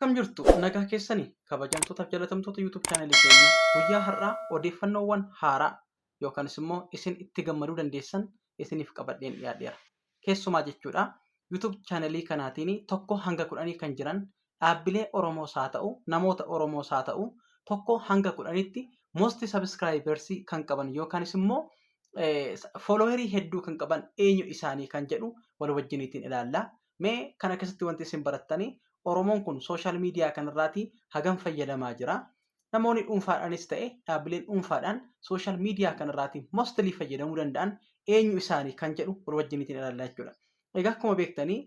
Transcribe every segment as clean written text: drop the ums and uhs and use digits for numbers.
Akkam jirtu nagaa keessanii kabajamtootaaf jaalatamtoota YouTube chaanelii keenya guyyaa har'aa odeeffannoowwan haaraa yookaanis immoo isin itti gammaduu dandeessan isiniif qabadheen dhiyaadheera. Keessumaa jechuudha YouTube chaanelii kanaatiin tokko hanga 10 kan jiran dhaabbilee Oromoos haa ta'u namoota Oromoos haa ta'u tokko hanga 10tti most subscribers kan qaban yookaanis immoo followerii hedduu kan qaban eenyu isaanii kan jedhu wal wajjiniitiin ilaalla. Mee kana keessatti wanti isin barattanii Oromoon kun sooshaal miidiyaa kanarraati hagam fayyadamaa jira. Namoonni dhuunfaadhaanis ta'e dhaabbileen dhuunfaadhaan sooshaal miidiyaa kanarraati mostly fayyadamuu danda'an eenyu isaanii kan jedhu wal wajjiniitiin ilaallaa jechuudha. Egaa akkuma beektanii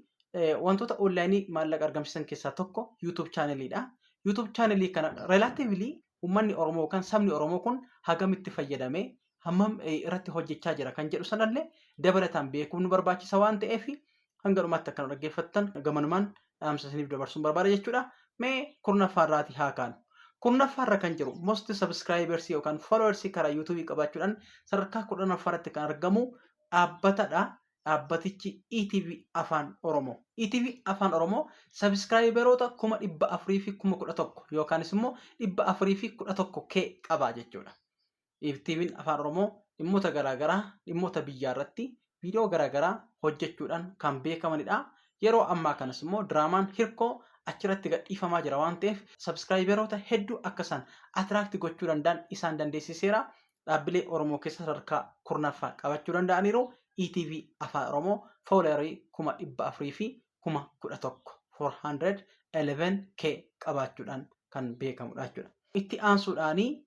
wantoota onlaayinii maallaqa argamsiisan keessaa tokko YouTube chaaneliidha. YouTube chaanelii kana relatively uummanni Oromoo kan sabni Oromoo kun hagamitti fayyadamee hammam irratti hojjechaa jira kan jedhu sanallee dabalataan beekuun nu barbaachisa waan ta'eef hanga dhumaatti akka dhaggeeffattan gamanumaan dhaamsa isiniif dabarsuun barbaada jechuudha. Mee kurnaffaarraati haa kaanu. Kurnaffaarra kan jiru most subscribers yookaan followers karaa YouTube qabaachuudhaan sadarkaa 10ffaarratti kan argamu dhaabbatadha. Dhaabbatichi ETV Afaan Oromoo. ETV Afaan Oromoo subscriberoota 411,000 yookaanis immoo 411K qabaa jechuudha. ETV Afaan Oromoo dhimmoota garaagaraa dhimmoota biyyaa irratti viidiyoo garaagaraa hojjechuudhaan kan beekamanidha. Yeroo ammaa kanas immoo diraamaan hirkoo achirratti gadhiifamaa jira waan ta'eef subscriberoota hedduu akka isaan attract gochuu danda'an isaan dandeessiseera. Dhaabbilee Oromoo keessa sadarkaa 10ffaa qabachuu danda'aniiru. ETV Afaan Oromoo followerii 411K qabaachuudhaan kan beekamudha jechuudha. Itti aansuudhaanii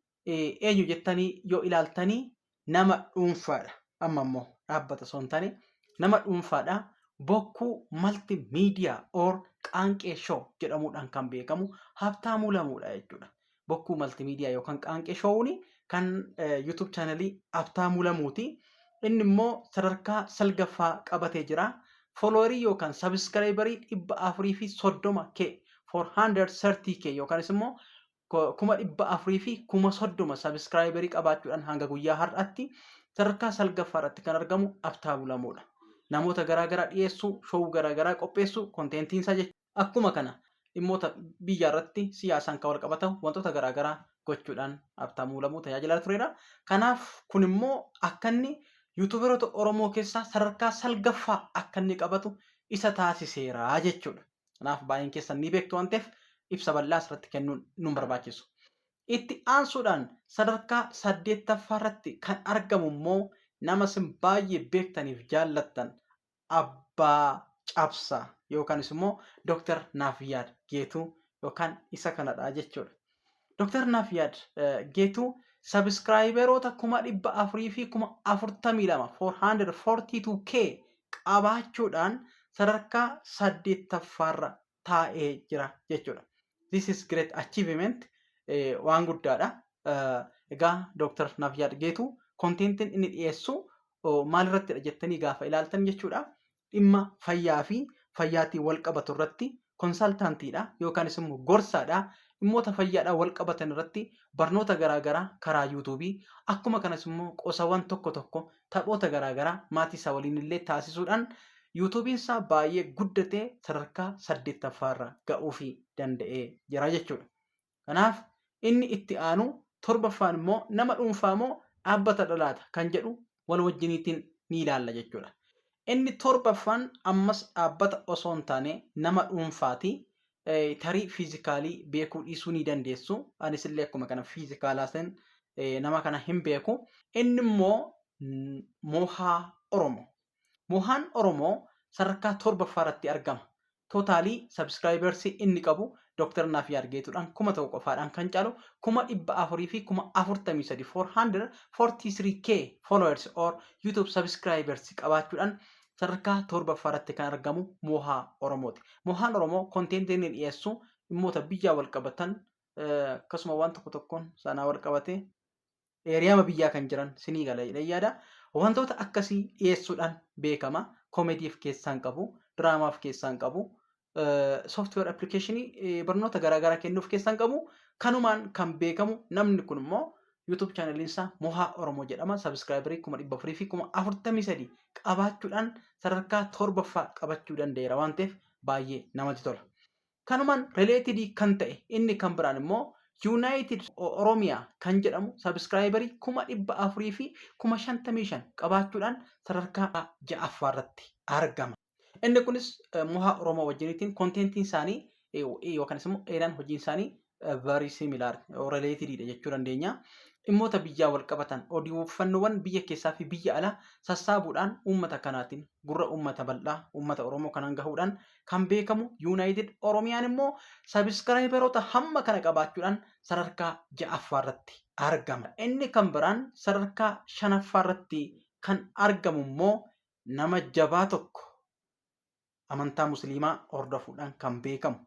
eenyu jettanii yoo ilaaltanii nama dhuunfaadha. Amma immoo dhaabbata osoo hin taane nama dhuunfaadha. Bokkuu Multimedia or Qaanqee Show jedhamuudhaan kan beekamu Habtaamuu Lamuudha jechuudha. Bokkuu Multimedia yookaan Qaanqee Show'uun kan YouTube chaanelii Habtaamuu Lamuuti. Inni immoo sadarkaa 9ffaa qabatee jira. Followerii yookaan subscriberii 430K 430K yookaanis immoo 430,030 subscriberii qabaachuudhaan hanga guyyaa har'aatti sadarkaa 9ffaarratti kan argamu Habtaamuu Lamuudha. Namoota garaagaraa dhiyeessuu, show garaagaraa qopheessuu, konteentiin isaa jechuudha. Akkuma kana dhimmoota biyya irratti siyaasaan kan wal qabatu wantoota garaagaraa gochuudhaan Habtaamuu Lamuu tajaajilaa turedha. Kanaaf kun immoo akka inni yuutuuberoota Oromoo keessaa sadarkaa 9ffaa akka inni qabatu isa taasiseera jechuudha. Kanaaf baay'een keessan ni beektu waan ta'eef ibsa bal'aa asirratti kennuun nu barbaachisu. Itti aansuudhaan sadarkaa 8ffaarratti kan argamu immoo nama isin baay'ee beektaniif jaallattan Abbaa Cabsaa yookaanis immoo Dr. Naafiyaad Geetuu yookaan isa kanadha jechuudha. Dr. Naafiyaad Geetuu subscriberoota 442K qabaachuudhaan sadarkaa 8ffaarra taa'ee jira jechuudha. This is great achievement. Waan guddaadha. Egaa Dr. Naafiyaad Geetuu konteentiin inni dhiyeessu maalirrattidha jettanii gaafa ilaaltan jechuudha. Dhimma fayyaa fi fayyaatiin wal qabatu irratti konsaltaantiidha yookaanis immoo gorsaadha. Dhimmoota fayyaadhaan wal qabatan irratti barnoota garaagaraa karaa yuutuubii akkuma kanas immoo qosawwan tokko tokko taphoota garaagaraa maatii isaa waliin illee taasisuudhaan yuutuubiin isaa baay'ee guddatee sadarkaa 8ffaarra ga'uufii danda'ee jira jechuudha. Kanaaf inni itti aanu 7ffaan immoo nama dhuunfaa immoo dhaabbata dhalaata kan jedhu wal wajjiniitiin ni ilaalla jechuudha. Inni 7ffaan ammas dhaabbata osoo hin taane nama dhuunfaati. Tarii fiizikaalii beekuu dhiisuu ni dandeessu. Anis illee akkuma kana fiizikaalaatiin nama kana hin beeku. Inni immoo Mohaa Oromoo. Mohaan Oromoo sadarkaa 7ffaarratti argama. Tootaalii subscribers inni qabu Dr. Naafiyaad Geetuudhaan 1,000 qofaadhaan kan caalu 443K followers or YouTube subscribers qabaachuudhaan sadarkaa 7ffaarratti kan argamu Mohaa Oromooti. Mohaan Oromoo konteentii inni dhiyeessu dhimmoota biyyaa wal qabatan akkasuma waan tokko tokkoon sanaa wal qabate eeriyaama biyyaa kan jiran sinii gala yaada. Wantoota akkasii dhiyeessuudhaan beekama. Koomediif keessaan qabu, diraamaaf keessaan qabu, software applicationii barnoota garaagaraa kennuuf keessaan qabu. Kanumaan kan beekamu namni kun immoo YouTube chaaneliin isaa Mohaa Oromoo jedhama. Subscriberii 443 qabaachuudhaan sadarkaa 7ffaa qabachuu danda'eera waan ta'eef baay'ee namatti tola. Kanumaan rileetidii kan ta'e inni kan biraan immoo United Oromiyaa kan jedhamu sabiskiraayibarii 400,000 fi 55,000 qabaachuudhaan sadarkaa 6ffaa irratti argama. Inni kunis mohaa Oromoo wajjiniitiin konteentiin isaanii yookanis immoo dheeraan hojiin isaanii very similar relatedidha jechuu dandeenya. Dhimmoota biyyaa wal qabatan odeeffannoowwan biyya keessaa fi biyya alaa sassaabuudhaan uummata kanaatiin gurra uummata bal'aa uummata Oromoo kanaan gahuudhaan kan beekamu United Oromiyaan immoo sabiskiraayibaroota hamma kana qabaachuudhaan sadarkaa 6ffaa irratti argama. Inni kan biraan sadarkaa 5ffaa irratti kan argamu immoo nama jabaa tokko amantaa musliimaa hordofuudhaan kan beekamu.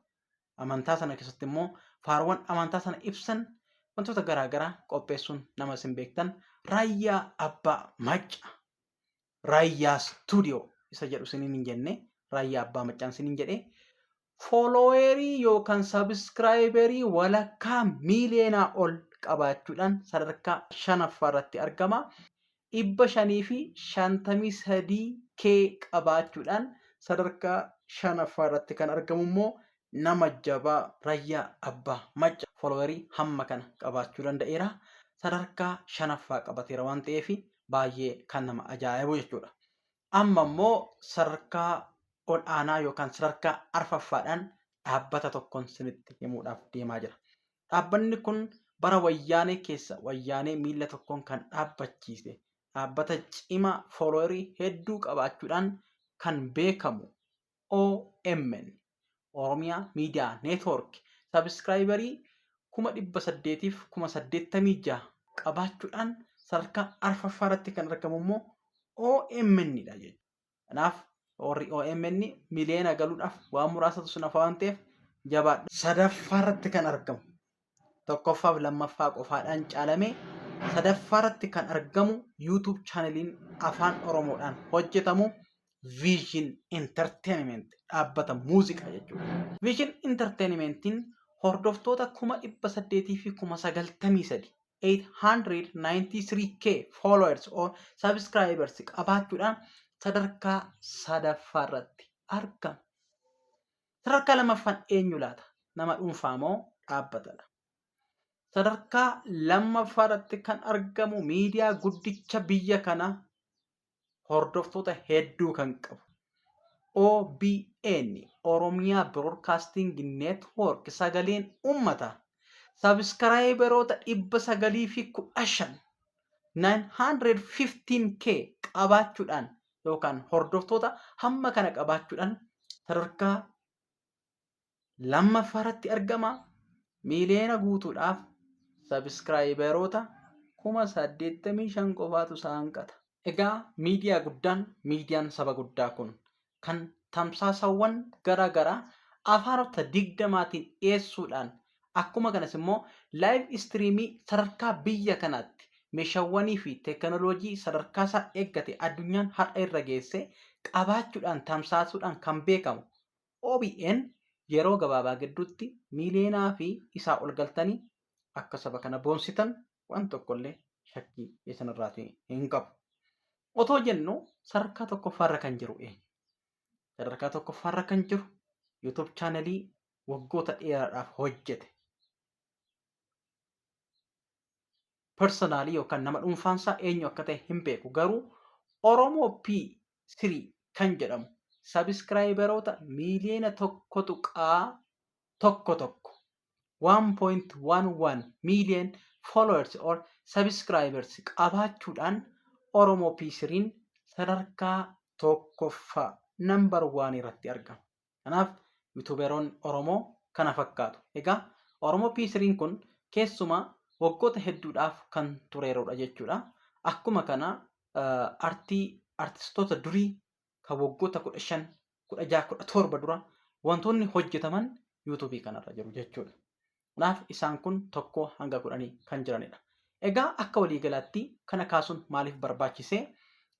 Amantaa sana keessatti immoo faarwwan amantaa sana ibsan wantoota garaagaraa qopheessuun nama isin beektan Raayyaa Abbaa Macca Raayyaa Stuudiyoo isa jedhu isiniin hin jenne Raayyaa Abbaa Maccaan isiniin jedhee fooloowerii yookaan sabiskiraayibarii walakkaa miiliyoonaa ol qabaachuudhaan sadarkaa 5ffaa irratti argama. 553K qabaachuudhaan sadarkaa 5ffaa irratti kan argamu immoo nama jabaa Raayyaa Abbaa Macca fooloowerii hamma kana qabaachuu danda'eera. Sadarkaa 5ffaa qabateera waan ta'eef baay'ee kan nama ajaa'ibu jechuudha. Amma immoo sadarkaa ol aanaa yookaan sadarkaa 4ffaadhaan dhaabbata tokkoon isinitti himuudhaaf deemaa jira. Dhaabbanni kun bara wayyaanee keessa wayyaanee miila tokkoon kan dhaabbachiise dhaabbata cimaa fooloowerii hedduu qabaachuudhaan kan beekamu OMN Oromiyaa Miidiyaa Neetwoork sabiskiraayibarii 800,000 fi 86,000 qabaachuudhaan sadarkaa 4ffaa irratti kan argamu immoo OMN'dha jechuudha. Kanaaf warri OMN miliyoona galuudhaaf waan muraasatu sun hafa waan ta'eef jabaadha. 3ffaa irratti kan argamu tokkoffaa fi lammaffaa qofaadhaan caalamee 3ffaa irratti kan argamu YouTube chaaneliin afaan Oromoodhaan hojjetamu Vision Entertainment dhaabbata muuziqaa jechuudha. Vision Entertainmentiin hordoftoota 800,000 fi 93,000 893K followers or subscribers qabaachuudhaan sadarkaa 3ffaa irratti argama. Sadarkaa 2ffaan eenyu laata? Nama dhuunfaa moo dhaabbatadha? Sadarkaa 2ffaa irratti kan argamu miidiyaa guddicha biyya kana hordoftoota hedduu kan qabu OBN Oromiyaa Broadcasting Network sagaleen uummataa sabiskiraayibaroota 915K qabaachuudhaan yookaan hordoftoota hamma kana qabaachuudhaan sadarkaa 2ffaa irratti argama. Miiliyoona guutuudhaaf sabiskiraayibaroota 85,000 qofaatu isaa hanqata. Egaa miidiyaa guddaan miidiyaan saba guddaa kun kan tamsaasawwan garaagaraa afaanota 20tiin dhiyeessuudhaan akkuma kanas immoo laayiv istiriimii sadarkaa biyya kanaatti meeshaawwanii fi teekinooloojii sadarkaa isaa eeggate addunyaan har'a irra geesse qabaachuudhaan tamsaasuudhaan kan beekamu OBN yeroo gabaabaa gidduutti miiliyoonaa fi isaa ol galtanii akka saba kana boonsitan waan tokkollee shakkii isinirraatii hin qabu. Otoo jennu sadarkaa tokkoffaarra kan jiru sadarkaa tokkoffaarra kan jiru YouTube chaanelii waggoota dheeraadhaaf hojjete. Personaalii yookaan nama dhuunfaansaa eenyu akka ta'e hin beeku garuu Oromoo P3 kan jedhamu sabiskiraayibaroota miiliyoona tokko 1.11 million followers or subscribers qabaachuudhaan Oromoo P3 sadarkaa tokkoffaa number 1 irratti argama. Kanaaf yuutuuberoonni Oromoo kana fakkaatu. Egaa Oromoo P3 kun keessumaa waggoota hedduudhaaf kan tureerudha jechuudha. Akkuma kana artistoota durii kan waggoota 15, 16, 17 dura wantoonni hojjetaman yuutuubii kanarra jiru jechuudha. Kanaaf isaan kun 1 hanga 10 kan jiranidha. Egaa akka waliigalaatti kana kaasuun maaliif barbaachisee?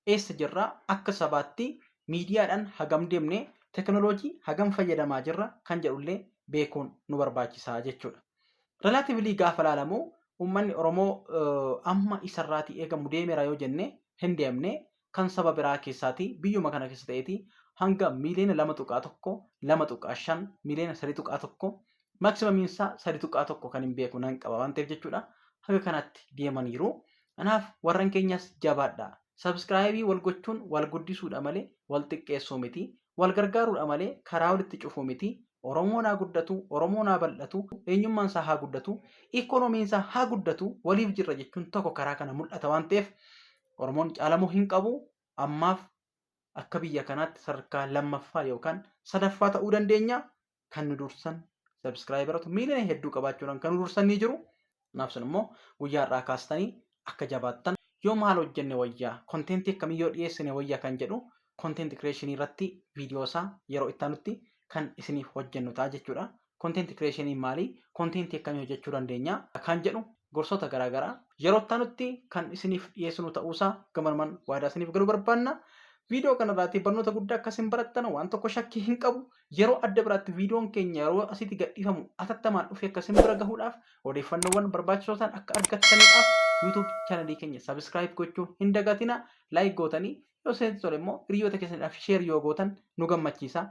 Eessa jirraa akka sabaatti miidiyaadhaan hagam deemnee teekinooloojii hagam fayyadamaa jirra kan jedhullee beekuun nu barbaachisaa jechuudha. Relaatiivlii gaafa ilaalamu uummanni Oromoo amma isarraatii eegamu deemeera yoo jenne hin deemne kan saba biraa keessaati biyyuma kana keessa ta'eeti hanga miliyoona 2.1 2.5 miliyoona 3.1 maaksimaamiin isaa 3.1 kan hin beeku nan qaba waan ta'eef jechuudha. Haga kanatti deemaniiru. Kanaaf warran keenyas jabaadhaa. Sabskraayibii wal gochuun wal guddisuudha malee wal xiqqeessuu miti. Wal gargaaruudha malee karaa walitti cufuu miti. Oromoon haa guddatu, Oromoon haa bal'atu, eenyummaan isaa haa guddatu, ikoonomiin isaa haa guddatu, waliif jirra jechuun tokko karaa kana mul'ata waan ta'eef Oromoon caalamuu hin qabu. Ammaaf akka biyya kanaatti sadarkaa lammaffaa yookaan sadaffaa ta'uu dandeenya. Kan nu dursan sabskraayibaratu miiliyoona hedduu qabaachuudhaan kan nu dursan ni jiru. Kanaaf sun immoo guyyaa irraa kaastanii akka jabaattan yoo maal hojjenne wayyaa kontentii akkamii yoo dhiyeessine wayyaa kan jedhu kontentii kireeshinii irratti viidiyoo isaa yeroo itti aanutti kan isiniif hojjennu ta'a jechuudha. Kontentii kireeshinii maali? Kontentii akkamii hojjechuu dandeenya kan jedhu gorsoota garaagaraa yeroo itti aanutti kan isiniif dhiyeessinu ta'uusaa gamarman waadaa isiniif galuu barbaanna. Viidiyoo kanarraatti barnoota guddaa akkasiin barattan waan tokko shakkii hin qabu. Yeroo adda biraatti viidiyoon keenya yeroo asitti gadhiifamu atattamaan dhufee akkasiin bira gahuudhaaf odeeffannoowwan barbaachisoo ta'an akka argattaniidhaaf YouTube chaanalii keenya sabskraayib gochuu hin dagatina. Laayik gootanii yoo isin tole immoo hiriyoota keessaniidhaaf sheer yoo gootan nu gammachiisa.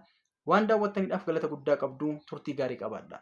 Waan daawwattaniidhaaf galata guddaa qabdu. Turtii gaarii qabaadhaa.